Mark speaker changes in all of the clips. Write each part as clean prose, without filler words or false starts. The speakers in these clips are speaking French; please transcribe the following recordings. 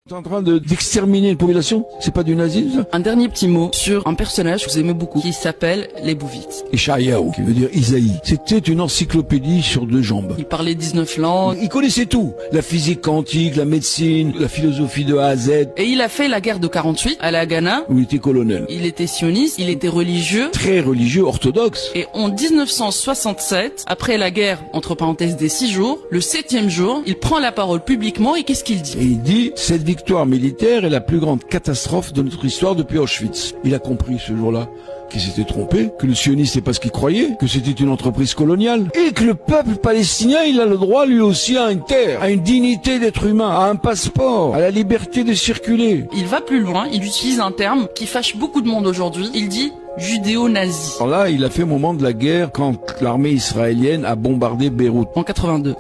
Speaker 1: T'es en train d'exterminer une population? C'est pas du nazisme, ça?
Speaker 2: Un dernier petit mot sur un personnage que vous aimez beaucoup, qui s'appelle Leibovitz.
Speaker 1: Ishayahu, qui veut dire Isaïe. C'était une encyclopédie sur deux jambes.
Speaker 2: Il parlait 19 langues.
Speaker 1: Il connaissait tout. La physique quantique, la médecine, la philosophie de A à Z.
Speaker 2: Et il a fait la guerre de 48 à la Ghana.
Speaker 1: Où il était colonel.
Speaker 2: Il était sioniste, il était religieux.
Speaker 1: Très religieux, orthodoxe.
Speaker 2: Et en 1967, après la guerre, entre parenthèses des 6 jours, le 7e jour, il prend la parole publiquement et qu'est-ce qu'il dit?
Speaker 1: Et il dit, cette victoire militaire est la plus grande catastrophe de notre histoire depuis Auschwitz. Il a compris ce jour-là qu'il s'était trompé, que le sioniste n'est pas ce qu'il croyait, que c'était une entreprise coloniale, et que le peuple palestinien, il a le droit lui aussi à une terre, à une dignité d'être humain, à un passeport, à la liberté de circuler.
Speaker 2: Il va plus loin, il utilise un terme qui fâche beaucoup de monde aujourd'hui, il dit judéo-nazi.
Speaker 1: Alors là, il a fait au moment de la guerre, quand l'armée israélienne a bombardé Beyrouth.
Speaker 2: En 82.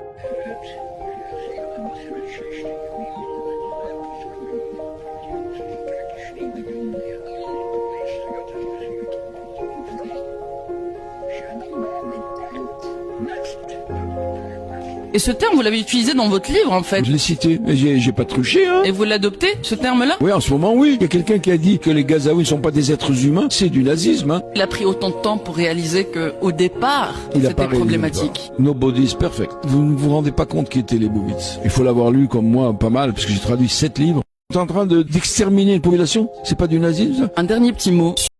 Speaker 2: Et ce terme, vous l'avez utilisé dans votre livre, en fait.
Speaker 1: Je l'ai cité, mais j'ai pas truché, hein.
Speaker 2: Et vous l'adoptez, ce terme-là?
Speaker 1: Oui, en ce moment, oui. Il y a quelqu'un qui a dit que les Gazaouis ne sont pas des êtres humains. C'est du nazisme, hein.
Speaker 2: Il a pris autant de temps pour réaliser que, au départ, c'était problématique.
Speaker 1: Nobody is perfect. Vous ne vous rendez pas compte qui était Leibovitz. Il faut l'avoir lu comme moi, pas mal, parce que j'ai traduit 7 livres. T'es en train d'exterminer une population? C'est pas du nazisme, ça?
Speaker 2: Un dernier petit mot.